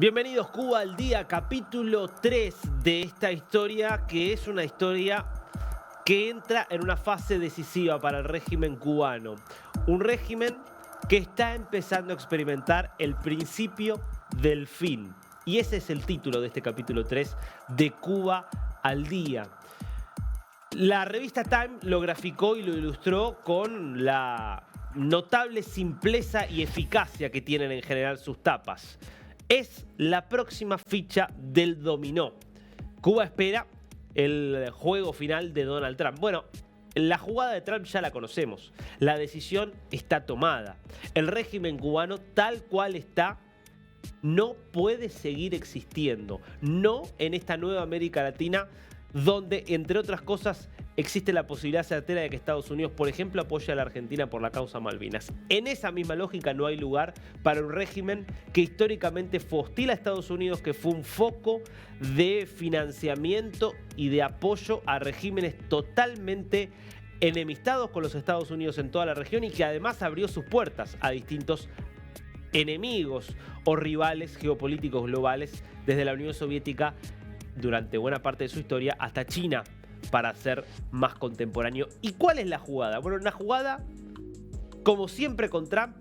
Bienvenidos Cuba al Día, capítulo 3 de esta historia, que es una historia que entra en una fase decisiva para el régimen cubano. Un régimen que está empezando a experimentar el principio del fin. Y ese es el título de este capítulo 3 de Cuba al Día. La revista Time lo graficó y lo ilustró con la notable simpleza y eficacia que tienen en general sus tapas. Es la próxima ficha del dominó. Cuba espera el juego final de Donald Trump. Bueno, la jugada de Trump ya la conocemos. La decisión está tomada. El régimen cubano, tal cual está, no puede seguir existiendo. No en esta nueva América Latina, donde, entre otras cosas, existe la posibilidad certera de que Estados Unidos, por ejemplo, apoye a la Argentina por la causa Malvinas. En esa misma lógica no hay lugar para un régimen que históricamente fue hostil a Estados Unidos, que fue un foco de financiamiento y de apoyo a regímenes totalmente enemistados con los Estados Unidos en toda la región y que además abrió sus puertas a distintos enemigos o rivales geopolíticos globales, desde la Unión Soviética durante buena parte de su historia hasta China, para ser más contemporáneo. ¿Y cuál es la jugada? Bueno, una jugada, como siempre con Trump,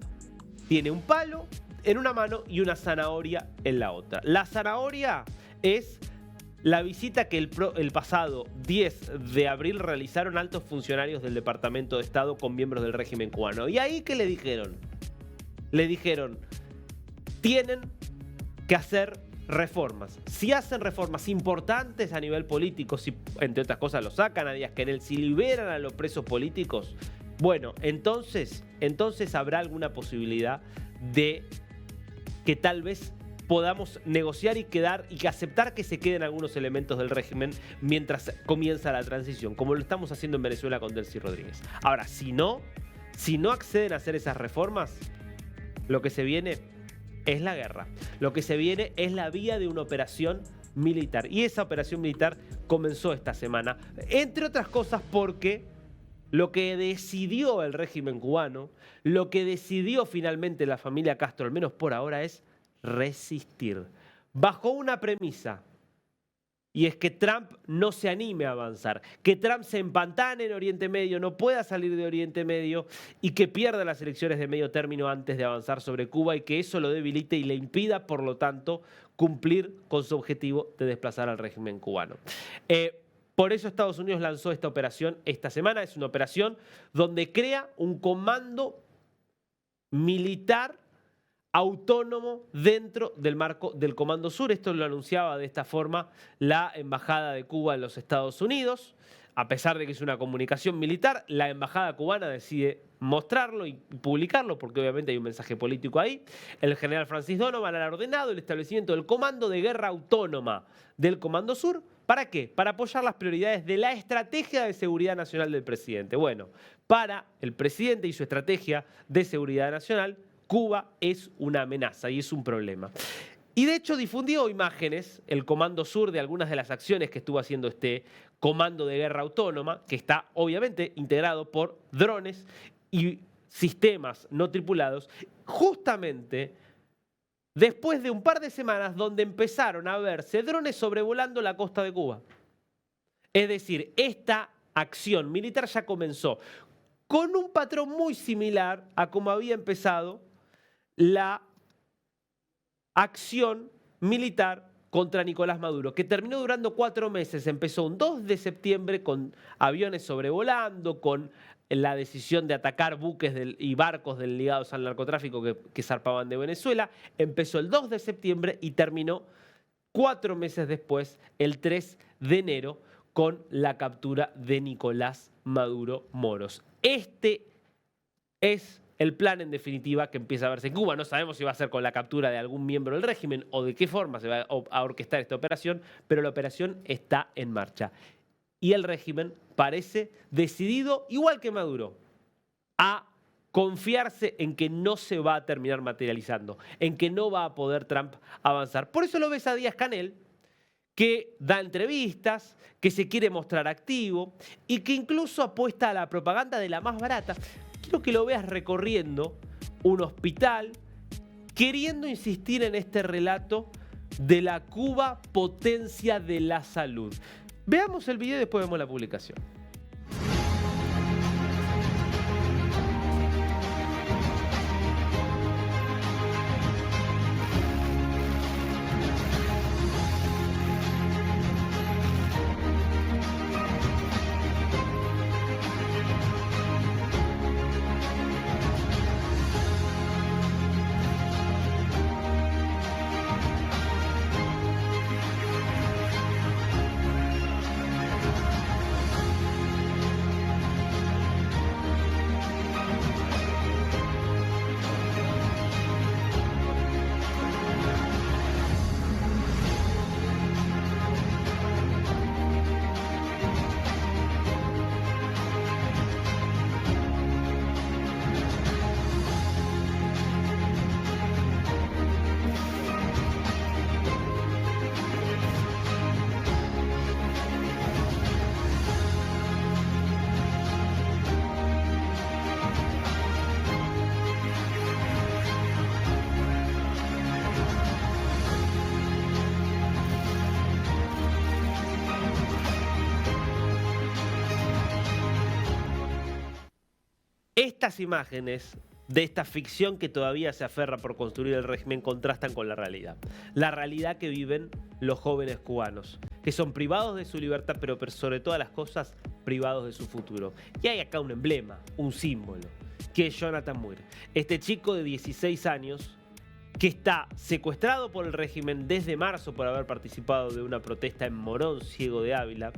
tiene un palo en una mano y una zanahoria en la otra. La zanahoria es la visita que el pasado 10 de abril realizaron altos funcionarios del Departamento de Estado con miembros del régimen cubano. ¿Y ahí qué le dijeron? Le dijeron, tienen que hacer reformas. Si hacen reformas importantes a nivel político, si entre otras cosas lo sacan a Díaz-Canel, si liberan a los presos políticos, bueno, entonces habrá alguna posibilidad de que tal vez podamos negociar y que aceptar que se queden algunos elementos del régimen mientras comienza la transición, como lo estamos haciendo en Venezuela con Delcy Rodríguez. Ahora, si no acceden a hacer esas reformas, lo que se viene es la guerra. Lo que se viene es la vía de una operación militar. Y esa operación militar comenzó esta semana. Entre otras cosas porque lo que decidió el régimen cubano, lo que decidió finalmente la familia Castro, al menos por ahora, es resistir. Bajo una premisa. Y es que Trump no se anime a avanzar, que Trump se empantane en Oriente Medio, no pueda salir de Oriente Medio y que pierda las elecciones de medio término antes de avanzar sobre Cuba y que eso lo debilite y le impida, por lo tanto, cumplir con su objetivo de desplazar al régimen cubano. Por eso Estados Unidos lanzó esta operación esta semana. Es una operación donde crea un comando militar autónomo dentro del marco del Comando Sur. Esto lo anunciaba de esta forma la Embajada de Cuba en los Estados Unidos. A pesar de que es una comunicación militar, la Embajada cubana decide mostrarlo y publicarlo porque obviamente hay un mensaje político ahí. El general Francis Donovan ha ordenado el establecimiento del Comando de Guerra Autónoma del Comando Sur. ¿Para qué? Para apoyar las prioridades de la estrategia de seguridad nacional del presidente. Bueno, para el presidente y su estrategia de seguridad nacional, Cuba es una amenaza y es un problema. Y de hecho difundió imágenes, el Comando Sur, de algunas de las acciones que estuvo haciendo este Comando de Guerra Autónoma, que está obviamente integrado por drones y sistemas no tripulados, justamente después de un par de semanas donde empezaron a verse drones sobrevolando la costa de Cuba. Es decir, esta acción militar ya comenzó con un patrón muy similar a como había empezado la acción militar contra Nicolás Maduro, que terminó durando 4 meses. Empezó un 2 de septiembre con aviones sobrevolando, con la decisión de atacar buques y barcos ligados al narcotráfico que zarpaban de Venezuela. Empezó el 2 de septiembre y terminó 4 meses después, el 3 de enero, con la captura de Nicolás Maduro Moros. Este es el plan, en definitiva, que empieza a verse en Cuba. No sabemos si va a ser con la captura de algún miembro del régimen o de qué forma se va a orquestar esta operación, pero la operación está en marcha. Y el régimen parece decidido, igual que Maduro, a confiarse en que no se va a terminar materializando, en que no va a poder Trump avanzar. Por eso lo ves a Díaz-Canel, que da entrevistas, que se quiere mostrar activo y que incluso apuesta a la propaganda de la más barata. Quiero que lo veas recorriendo un hospital, queriendo insistir en este relato de la Cuba potencia de la salud. Veamos el video y después vemos la publicación. Estas imágenes de esta ficción que todavía se aferra por construir el régimen contrastan con la realidad. La realidad que viven los jóvenes cubanos, que son privados de su libertad, pero sobre todas las cosas, privados de su futuro. Y hay acá un emblema, un símbolo, que es Jonathan Muir. Este chico de 16 años que está secuestrado por el régimen desde marzo por haber participado de una protesta en Morón, Ciego de Ávila,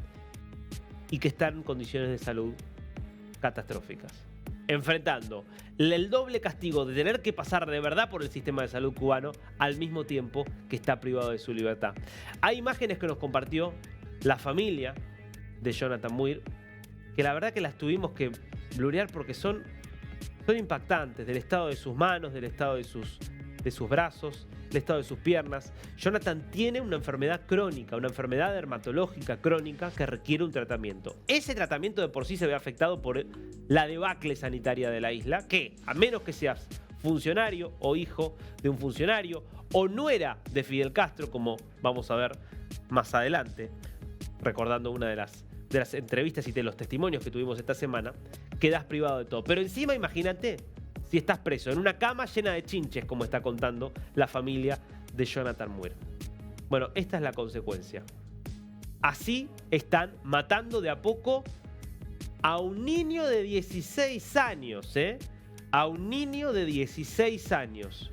y que está en condiciones de salud catastróficas, enfrentando el doble castigo de tener que pasar de verdad por el sistema de salud cubano al mismo tiempo que está privado de su libertad. Hay imágenes que nos compartió la familia de Jonathan Muir, que la verdad que las tuvimos que blurear porque son impactantes, del estado de sus manos, del estado de sus brazos, el estado de sus piernas. Jonathan tiene una enfermedad crónica, una enfermedad dermatológica crónica que requiere un tratamiento. Ese tratamiento de por sí se ve afectado por la debacle sanitaria de la isla, que a menos que seas funcionario o hijo de un funcionario o nuera de Fidel Castro, como vamos a ver más adelante, recordando una de las entrevistas y de los testimonios que tuvimos esta semana, quedas privado de todo. Pero encima imagínate si estás preso en una cama llena de chinches, como está contando la familia de Jonathan Muir. Bueno, esta es la consecuencia. Así están matando de a poco a un niño de 16 años, a un niño de 16 años,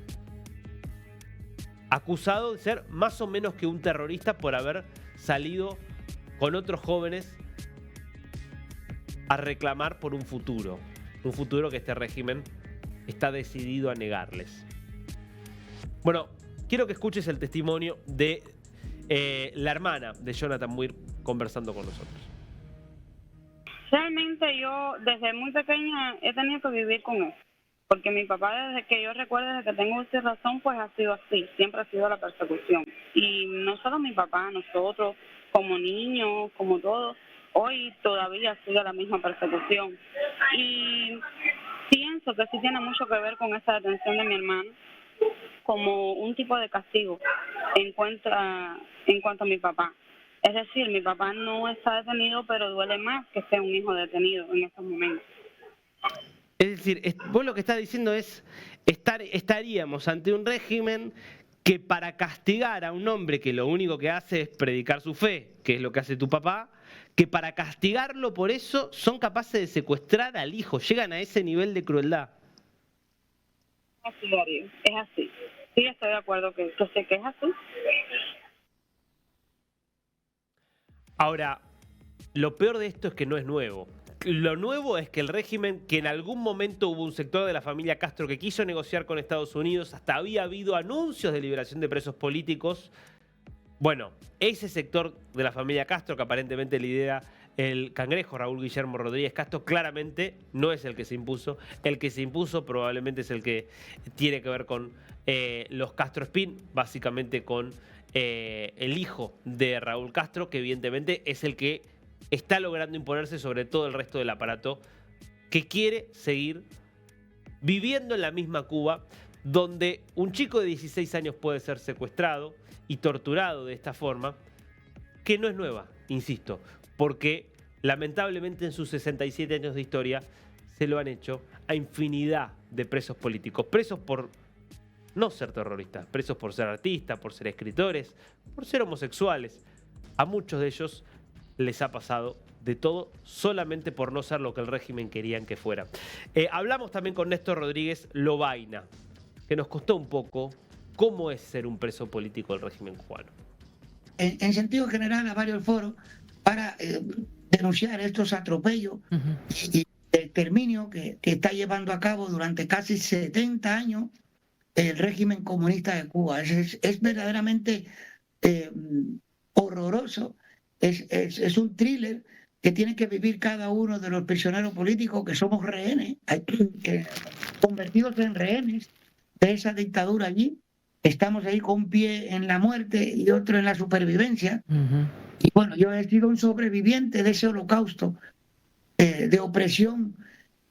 acusado de ser más o menos que un terrorista por haber salido con otros jóvenes a reclamar por un futuro que este régimen está decidido a negarles. Bueno, quiero que escuches el testimonio de la hermana de Jonathan Muir conversando con nosotros. Realmente yo desde muy pequeña he tenido que vivir con eso, porque mi papá desde que yo recuerdo, desde que tengo uso razón, pues ha sido así, siempre ha sido la persecución. Y no solo mi papá, nosotros como niños, como todos, hoy todavía sigue la misma persecución. Y pienso que sí tiene mucho que ver con esa detención de mi hermano, como un tipo de castigo en cuanto a mi papá. Es decir, mi papá no está detenido, pero duele más que sea un hijo detenido en estos momentos. Es decir, vos lo que estás diciendo es, estaríamos ante un régimen que para castigar a un hombre que lo único que hace es predicar su fe, que es lo que hace tu papá, que para castigarlo por eso son capaces de secuestrar al hijo, llegan a ese nivel de crueldad. Así, Darío, es así. Sí, estoy de acuerdo que sé que es así. Ahora, lo peor de esto es que no es nuevo. Lo nuevo es que el régimen, que en algún momento hubo un sector de la familia Castro que quiso negociar con Estados Unidos, hasta había habido anuncios de liberación de presos políticos. Bueno, ese sector de la familia Castro, que aparentemente lidera el cangrejo Raúl Guillermo Rodríguez Castro, claramente no es el que se impuso. El que se impuso probablemente es el que tiene que ver con los Castro Spin, básicamente con el hijo de Raúl Castro, que evidentemente es el que está logrando imponerse sobre todo el resto del aparato que quiere seguir viviendo en la misma Cuba donde un chico de 16 años puede ser secuestrado y torturado de esta forma, que no es nueva, insisto, porque lamentablemente en sus 67 años de historia se lo han hecho a infinidad de presos políticos, presos por no ser terroristas, presos por ser artistas, por ser escritores, por ser homosexuales. A muchos de ellos les ha pasado de todo solamente por no ser lo que el régimen querían que fuera. Hablamos también con Néstor Rodríguez Lobaina, que nos costó un poco cómo es ser un preso político del régimen cubano. En sentido general, a varios foros para denunciar estos atropellos y el exterminio que está llevando a cabo durante casi 70 años el régimen comunista de Cuba. Es verdaderamente horroroso. Es un thriller que tiene que vivir cada uno de los prisioneros políticos que somos rehenes, convertidos en rehenes de esa dictadura allí. Estamos ahí con un pie en la muerte y otro en la supervivencia. Y bueno, yo he sido un sobreviviente de ese holocausto de opresión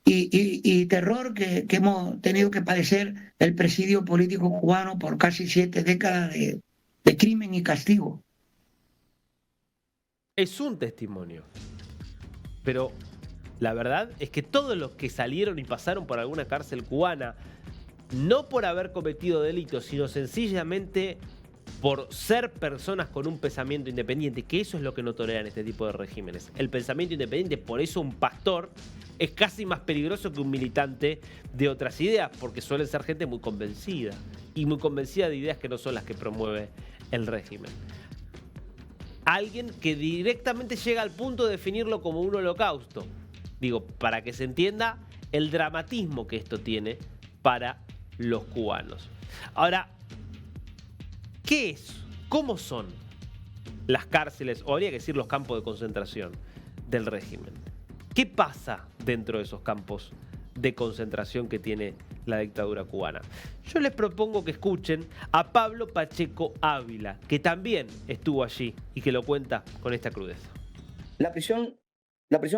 y terror que hemos tenido que padecer el presidio político cubano por casi 7 décadas de crimen y castigo. Es un testimonio, pero la verdad es que todos los que salieron y pasaron por alguna cárcel cubana, no por haber cometido delitos, sino sencillamente por ser personas con un pensamiento independiente, que eso es lo que no toleran este tipo de regímenes. El pensamiento independiente, por eso un pastor es casi más peligroso que un militante de otras ideas, porque suelen ser gente muy convencida, y muy convencida de ideas que no son las que promueve el régimen. Alguien que directamente llega al punto de definirlo como un holocausto. Digo, para que se entienda el dramatismo que esto tiene para los cubanos. Ahora, ¿qué es? ¿Cómo son las cárceles, o habría que decir los campos de concentración del régimen? ¿Qué pasa dentro de esos campos de concentración que tiene la dictadura cubana? Yo les propongo que escuchen a Pablo Pacheco Ávila, que también estuvo allí y que lo cuenta con esta crudeza. La prisión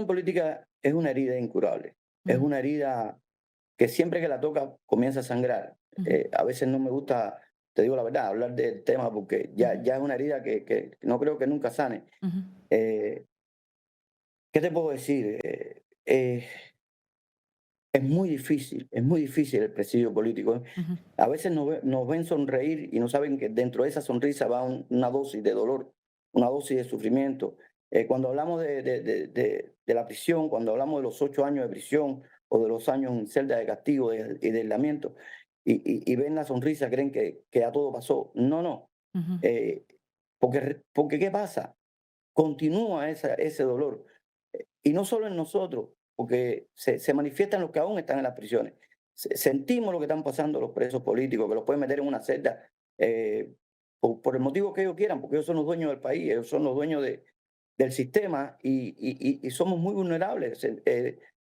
política es una herida incurable. Es una herida que siempre que la toca comienza a sangrar. A veces no me gusta, te digo la verdad, hablar del tema porque ya es una herida que no creo que nunca sane. ¿Qué te puedo decir? Es muy difícil el presidio político. A veces nos ven sonreír y no saben que dentro de esa sonrisa va una dosis de dolor, una dosis de sufrimiento. Cuando hablamos de la prisión, cuando hablamos de los 8 años de prisión o de los años en celda de castigo y de aislamiento, y ven la sonrisa, creen que ya todo pasó. No. Porque ¿qué pasa? Continúa ese dolor. Y no solo en nosotros, porque se manifiestan los que aún están en las prisiones. Sentimos lo que están pasando los presos políticos, que los pueden meter en una celda por el motivo que ellos quieran, porque ellos son los dueños del país, ellos son los dueños del sistema y somos muy vulnerables,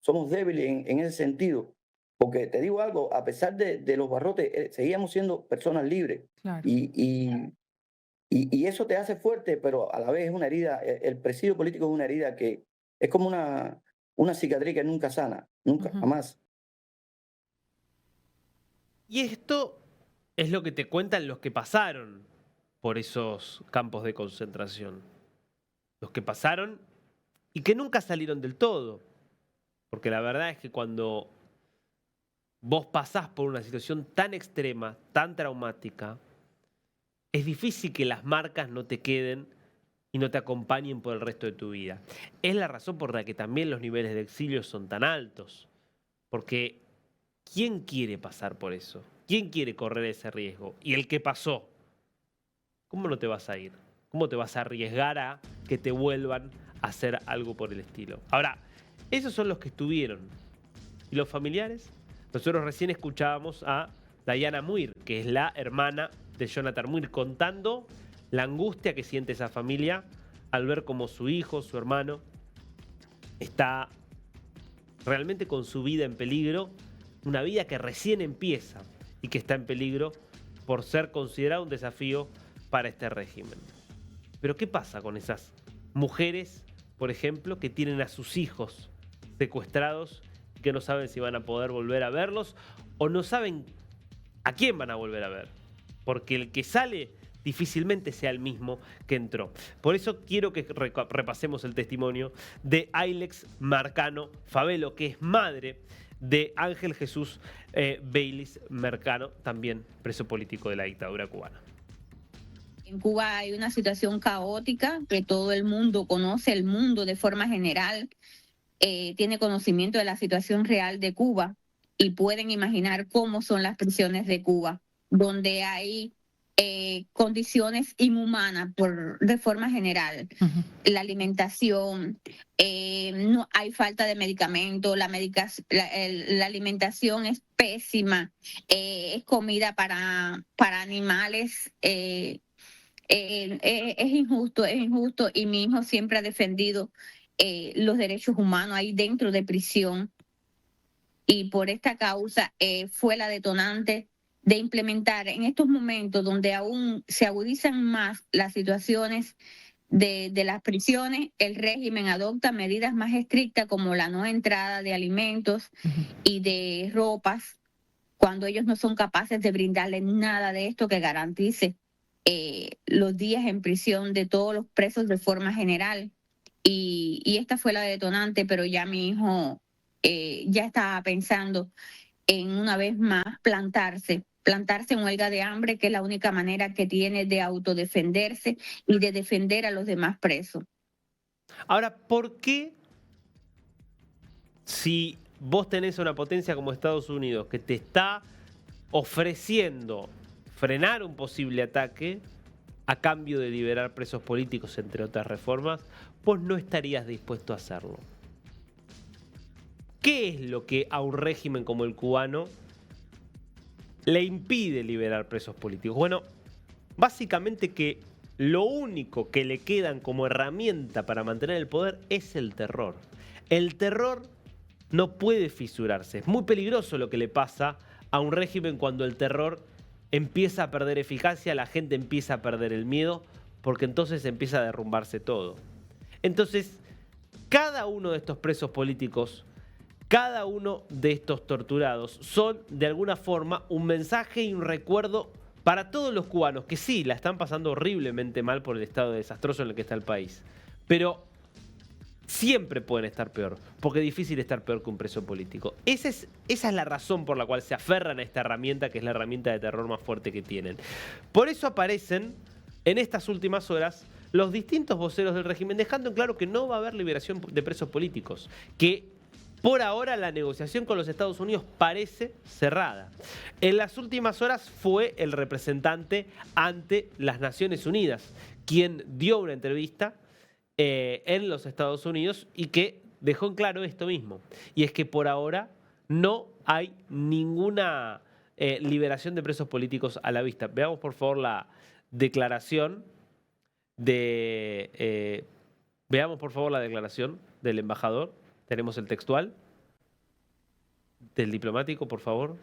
somos débiles en ese sentido. Porque te digo algo, a pesar de los barrotes, seguíamos siendo personas libres. Claro. Y eso te hace fuerte, pero a la vez es una herida. El presidio político es una herida que es como una cicatriz que nunca sana, nunca, jamás. Y esto es lo que te cuentan los que pasaron por esos campos de concentración. Los que pasaron y que nunca salieron del todo. Porque la verdad es que cuando vos pasás por una situación tan extrema, tan traumática, es difícil que las marcas no te queden y no te acompañen por el resto de tu vida. Es la razón por la que también los niveles de exilio son tan altos. Porque ¿quién quiere pasar por eso? ¿Quién quiere correr ese riesgo? Y el que pasó, ¿cómo no te vas a ir? ¿Cómo te vas a arriesgar a que te vuelvan a hacer algo por el estilo? Ahora, esos son los que estuvieron. ¿Y los familiares? Nosotros recién escuchábamos a Diana Muir, que es la hermana de Jonathan Muir, contando la angustia que siente esa familia al ver cómo su hijo, su hermano, está realmente con su vida en peligro, una vida que recién empieza y que está en peligro por ser considerado un desafío para este régimen. Pero ¿qué pasa con esas mujeres, por ejemplo, que tienen a sus hijos secuestrados y que no saben si van a poder volver a verlos o no saben ¿A quién van a volver a ver? Porque el que sale difícilmente sea el mismo que entró. Por eso quiero que repasemos el testimonio de Ailex Marcano Favelo, que es madre de Ángel Jesús Baylis Marcano, también preso político de la dictadura cubana. En Cuba hay una situación caótica que todo el mundo conoce, el mundo de forma general tiene conocimiento de la situación real de Cuba y pueden imaginar cómo son las prisiones de Cuba, donde hay condiciones inhumanas de forma general. La alimentación, no hay falta de medicamentos, la alimentación es pésima, es comida para animales. Es injusto y mi hijo siempre ha defendido los derechos humanos ahí dentro de prisión y por esta causa fue la detonante de implementar en estos momentos donde aún se agudizan más las situaciones de las prisiones, el régimen adopta medidas más estrictas como la no entrada de alimentos y de ropas cuando ellos no son capaces de brindarles nada de esto que garantice los días en prisión de todos los presos de forma general. Y esta fue la detonante, pero ya mi hijo ya estaba pensando en una vez más plantarse en huelga de hambre, que es la única manera que tiene de autodefenderse y de defender a los demás presos. Ahora, ¿por qué si vos tenés una potencia como Estados Unidos que te está ofreciendo frenar un posible ataque a cambio de liberar presos políticos, entre otras reformas, vos no estarías dispuesto a hacerlo? ¿Qué es lo que a un régimen como el cubano le impide liberar presos políticos? Bueno, básicamente que lo único que le quedan como herramienta para mantener el poder es el terror. El terror no puede fisurarse. Es muy peligroso lo que le pasa a un régimen cuando el terror empieza a perder eficacia, la gente empieza a perder el miedo, porque entonces empieza a derrumbarse todo. Entonces, cada uno de estos presos políticos, cada uno de estos torturados son de alguna forma un mensaje y un recuerdo para todos los cubanos que sí, la están pasando horriblemente mal por el estado desastroso en el que está el país. Pero siempre pueden estar peor, porque es difícil estar peor que un preso político. Esa es la razón por la cual se aferran a esta herramienta, que es la herramienta de terror más fuerte que tienen. Por eso aparecen en estas últimas horas los distintos voceros del régimen, dejando en claro que no va a haber liberación de presos políticos, que por ahora la negociación con los Estados Unidos parece cerrada. En las últimas horas fue el representante ante las Naciones Unidas quien dio una entrevista en los Estados Unidos y que dejó en claro esto mismo. Y es que por ahora no hay ninguna liberación de presos políticos a la vista. Veamos por favor la declaración veamos por favor la declaración del embajador. Tenemos el textual del diplomático, por favor.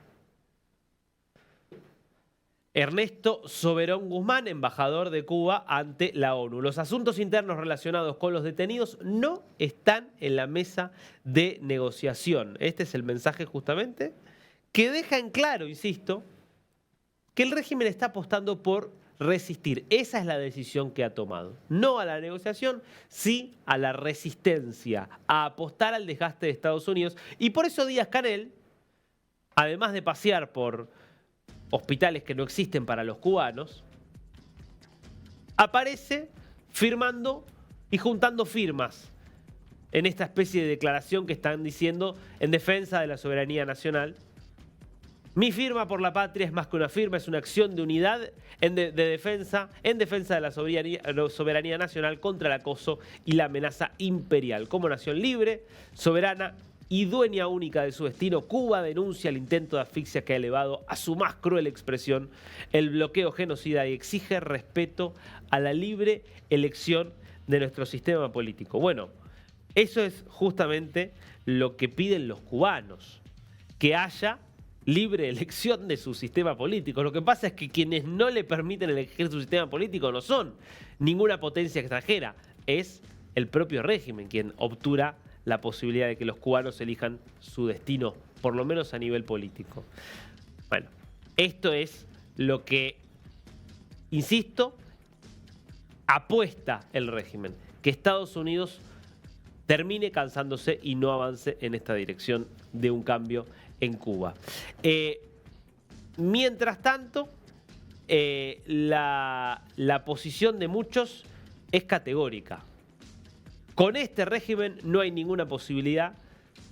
Ernesto Soberón Guzmán, embajador de Cuba ante la ONU. Los asuntos internos relacionados con los detenidos no están en la mesa de negociación. Este es el mensaje justamente que deja en claro, insisto, que el régimen está apostando por resistir. Esa es la decisión que ha tomado. No a la negociación, sí a la resistencia, a apostar al desgaste de Estados Unidos. Y por eso Díaz-Canel, además de pasear por hospitales que no existen para los cubanos, aparece firmando y juntando firmas en esta especie de declaración que están diciendo en defensa de la soberanía nacional. Mi firma por la patria es más que una firma, es una acción de unidad en defensa de la soberanía nacional contra el acoso y la amenaza imperial. Como nación libre, soberana y dueña única de su destino, Cuba denuncia el intento de asfixia que ha elevado a su más cruel expresión el bloqueo genocida y exige respeto a la libre elección de nuestro sistema político. Bueno, eso es justamente lo que piden los cubanos, que haya libre elección de su sistema político. Lo que pasa es que quienes no le permiten elegir su sistema político no son ninguna potencia extranjera, es el propio régimen quien obtura la posibilidad de que los cubanos elijan su destino, por lo menos a nivel político. Bueno, Esto es lo que, insisto, apuesta el régimen, que Estados Unidos termine cansándose y no avance en esta dirección de un cambio en Cuba. Mientras tanto, la posición de muchos es categórica. Con este régimen no hay ninguna posibilidad.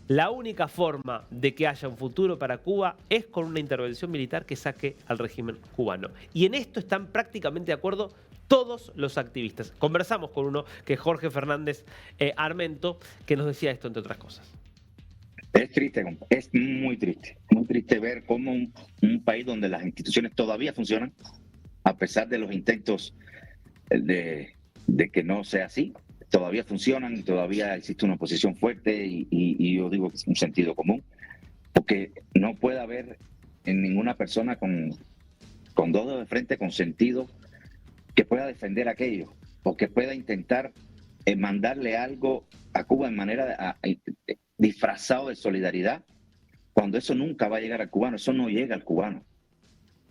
La única forma de que haya un futuro para Cuba es con una intervención militar que saque al régimen cubano. Y en esto están prácticamente de acuerdo todos los activistas. Conversamos con uno, que es Jorge Fernández Armento, que nos decía esto, entre otras cosas. Es triste, es muy triste ver cómo un país donde las instituciones todavía funcionan, a pesar de los intentos de que no sea así, todavía funcionan, todavía existe una oposición fuerte y yo digo que es un sentido común, porque no puede haber en ninguna persona con dos dedos de frente, con sentido, que pueda defender aquello, o que pueda intentar mandarle algo a Cuba en manera disfrazado de solidaridad, cuando eso nunca va a llegar al cubano, eso no llega al cubano.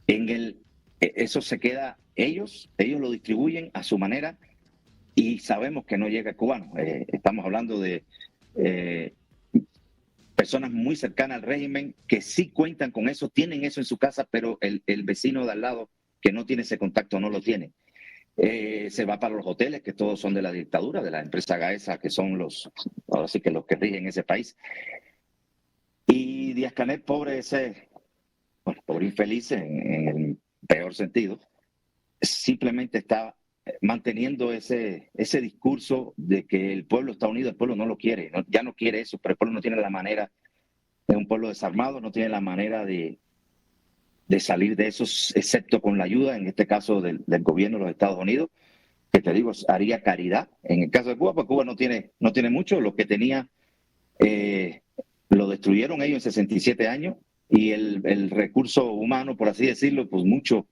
Eso se queda, ellos lo distribuyen a su manera y sabemos que no llega al cubano. Estamos hablando de personas muy cercanas al régimen que sí cuentan con eso, tienen eso en su casa, pero el vecino de al lado que no tiene ese contacto no lo tiene. Se va para los hoteles, que todos son de la dictadura, de la empresa Gaesa, que son ahora sí que los que rigen ese país. Y Díaz-Canel, pobre infeliz en el peor sentido, simplemente está manteniendo ese discurso de que el pueblo está unido, el pueblo no lo quiere, ya no quiere eso, pero el pueblo no tiene la manera, es un pueblo desarmado, no tiene la manera de salir de eso, excepto con la ayuda, en este caso del gobierno de los Estados Unidos, que te digo, haría caridad. En el caso de Cuba, pues Cuba no tiene mucho, lo que tenía lo destruyeron ellos en 67 años y el recurso humano, por así decirlo, pues mucho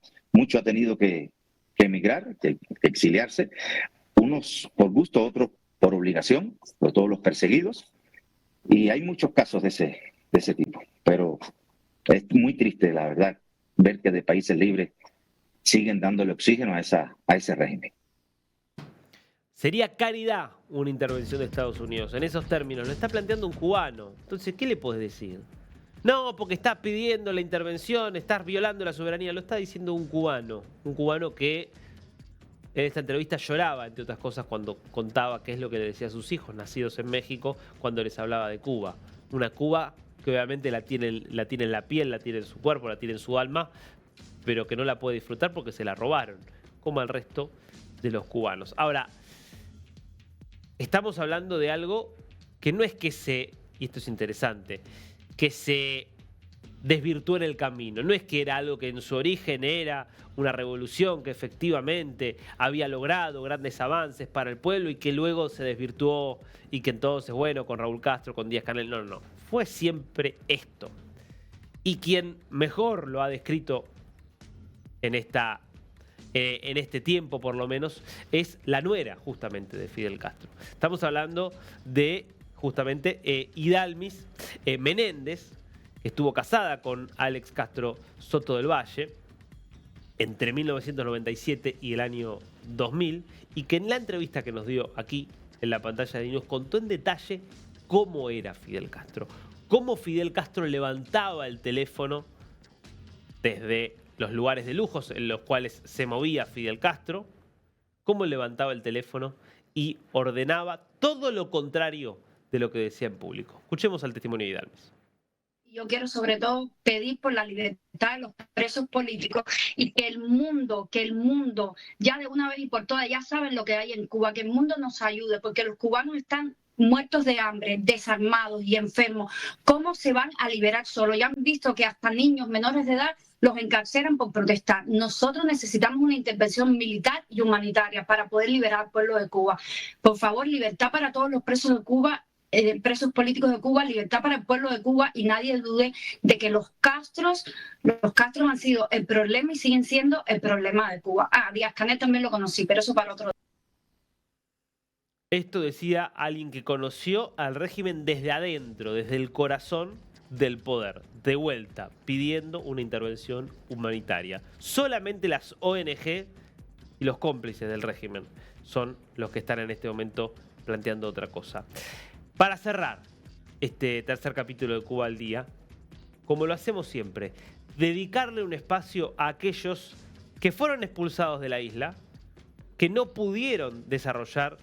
ha tenido que emigrar, que exiliarse, unos por gusto, otros por obligación, por todos los perseguidos, y hay muchos casos de ese tipo, pero es muy triste, la verdad, ver que de países libres siguen dándole oxígeno a ese régimen. Sería caridad una intervención de Estados Unidos, en esos términos. Lo está planteando un cubano. Entonces, ¿qué le podés decir? No, porque estás pidiendo la intervención, estás violando la soberanía. Lo está diciendo un cubano que en esta entrevista lloraba, entre otras cosas, cuando contaba qué es lo que le decía a sus hijos, nacidos en México, cuando les hablaba de Cuba. Una Cuba que obviamente la tiene en la piel, la tiene en su cuerpo, la tiene en su alma, pero que no la puede disfrutar porque se la robaron, como al resto de los cubanos. Ahora, estamos hablando de algo que no es que y esto es interesante, que se desvirtuó en el camino. No es que era algo que en su origen era una revolución que efectivamente había logrado grandes avances para el pueblo y que luego se desvirtuó y que entonces, bueno, con Raúl Castro, con Díaz-Canel, no. Fue siempre esto. Y quien mejor lo ha descrito en este tiempo, por lo menos, es la nuera, justamente, de Fidel Castro. Estamos hablando de, justamente, Idalmis Menéndez, que estuvo casada con Alex Castro Soto del Valle entre 1997 y el año 2000, y que en la entrevista que nos dio aquí, en la pantalla de nos contó en detalle cómo era Fidel Castro, cómo Fidel Castro levantaba el teléfono desde los lugares de lujos en los cuales se movía Fidel Castro, cómo levantaba el teléfono y ordenaba todo lo contrario de lo que decía en público. Escuchemos al testimonio de Idalmis. Yo quiero sobre todo pedir por la libertad de los presos políticos y que el mundo, ya de una vez y por todas, ya saben lo que hay en Cuba, que el mundo nos ayude, porque los cubanos están muertos de hambre, desarmados y enfermos. ¿Cómo se van a liberar solos? Ya han visto que hasta niños menores de edad los encarcelan por protestar. Nosotros necesitamos una intervención militar y humanitaria para poder liberar al pueblo de Cuba. Por favor, libertad para todos los presos de Cuba, presos políticos de Cuba, libertad para el pueblo de Cuba, y nadie dude de que los Castros han sido el problema y siguen siendo el problema de Cuba. Díaz-Canel también lo conocí, pero eso para otro. Esto decía alguien que conoció al régimen desde adentro, desde el corazón, del poder, de vuelta, pidiendo una intervención humanitaria. Solamente las ONG y los cómplices del régimen son los que están en este momento planteando otra cosa. Para cerrar este tercer capítulo de Cuba al Día, como lo hacemos siempre, dedicarle un espacio a aquellos que fueron expulsados de la isla, que no pudieron desarrollar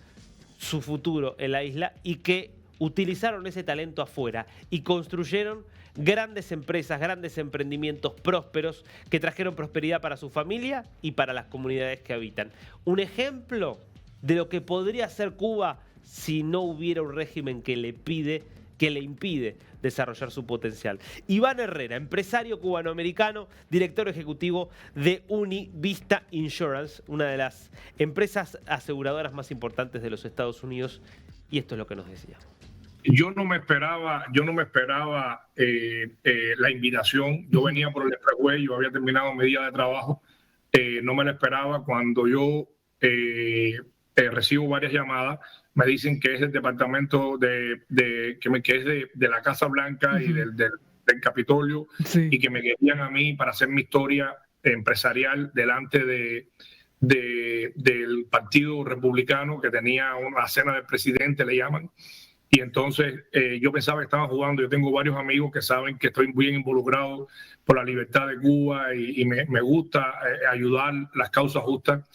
su futuro en la isla y que utilizaron ese talento afuera y construyeron grandes empresas, grandes emprendimientos prósperos que trajeron prosperidad para su familia y para las comunidades que habitan. Un ejemplo de lo que podría ser Cuba si no hubiera un régimen que le impide desarrollar su potencial. Iván Herrera, empresario cubanoamericano, director ejecutivo de Univista Insurance, una de las empresas aseguradoras más importantes de los Estados Unidos, y esto es lo que nos decía. Yo no me esperaba la invitación. Yo venía por el expressway, yo había terminado mi día de trabajo. No me lo esperaba. Cuando yo recibo varias llamadas, me dicen que es el departamento que es de la Casa Blanca y del Capitolio, sí, y que me querían a mí para hacer mi historia empresarial delante del Partido Republicano, que tenía una cena del presidente, le llaman. Y entonces yo pensaba que estaban jugando. Yo tengo varios amigos que saben que estoy bien involucrado por la libertad de Cuba y me gusta ayudar las causas justas.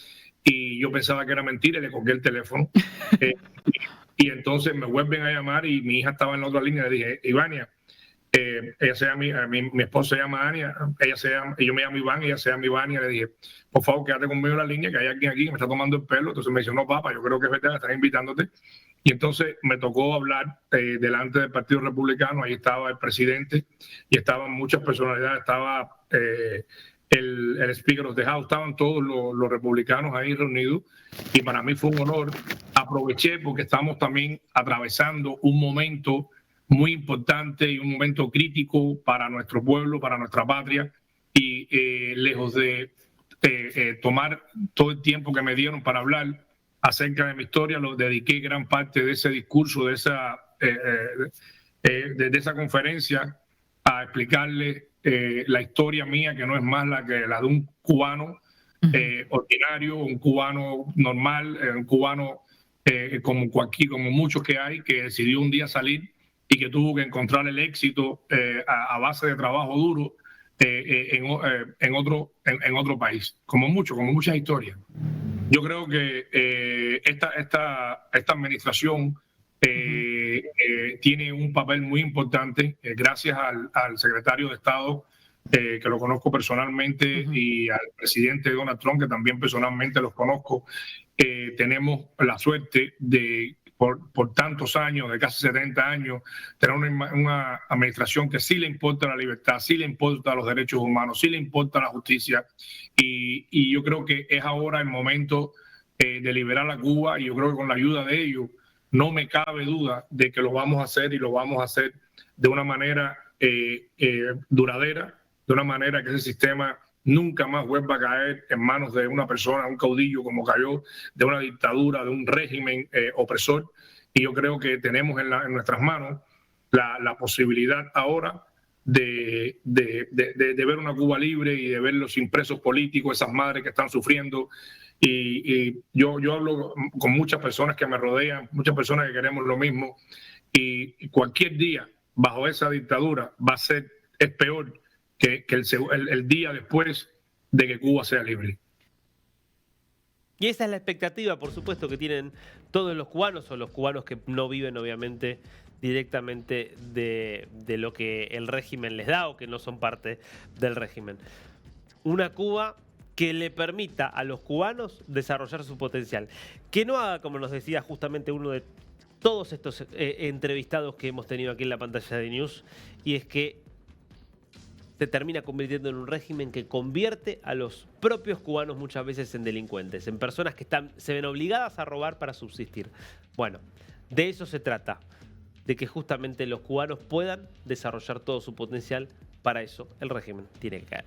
Y yo pensaba que era mentira y le colgué el teléfono. Y entonces me vuelven a llamar y mi hija estaba en la otra línea. Le dije, Ivania, mi esposa se llama Ania, yo me llamo Iván, ella se llama Ivania. Le dije, por favor, quédate conmigo en la línea, que hay alguien aquí que me está tomando el pelo. Entonces me dice, no, papá, yo creo que es verdad, están invitándote. Y entonces me tocó hablar delante del Partido Republicano. Ahí estaba el presidente y estaban muchas personalidades, estaba el Speaker of the House, estaban todos los republicanos ahí reunidos, y para mí fue un honor. Aproveché porque estamos también atravesando un momento muy importante y un momento crítico para nuestro pueblo, para nuestra patria, y lejos de tomar todo el tiempo que me dieron para hablar acerca de mi historia, lo dediqué gran parte de ese discurso, de esa conferencia, a explicarle la historia mía, que no es más la que la de un cubano ordinario, un cubano normal, un cubano como muchos que hay, que decidió un día salir y que tuvo que encontrar el éxito a base de trabajo duro en otro país, como muchas historias. Yo creo que esta administración tiene un papel muy importante, gracias al secretario de Estado, que lo conozco personalmente, y al presidente Donald Trump, que también personalmente los conozco. Tenemos la suerte de, por tantos años, de casi 70 años, tener una administración que sí le importa la libertad, sí le importa los derechos humanos, sí le importa la justicia, y yo creo que es ahora el momento de liberar a Cuba, y yo creo que con la ayuda de ellos no me cabe duda de que lo vamos a hacer, y lo vamos a hacer de una manera duradera, de una manera que ese sistema nunca más vuelva a caer en manos de una persona, un caudillo, como cayó, de una dictadura, de un régimen opresor. Y yo creo que tenemos en nuestras manos la posibilidad ahora de ver una Cuba libre y de ver los impresos políticos, esas madres que están sufriendo. Y yo hablo con muchas personas que me rodean, muchas personas que queremos lo mismo, y cualquier día bajo esa dictadura es peor que el día después de que Cuba sea libre. Y esa es la expectativa, por supuesto, que tienen todos los cubanos, o los cubanos que no viven, obviamente, directamente de lo que el régimen les da, o que no son parte del régimen. Una Cuba que le permita a los cubanos desarrollar su potencial. Que no haga, como nos decía justamente uno de todos estos entrevistados que hemos tenido aquí en la pantalla de News, y es que se termina convirtiendo en un régimen que convierte a los propios cubanos muchas veces en delincuentes, en personas que se ven obligadas a robar para subsistir. Bueno, de eso se trata, de que justamente los cubanos puedan desarrollar todo su potencial. Para eso el régimen tiene que caer.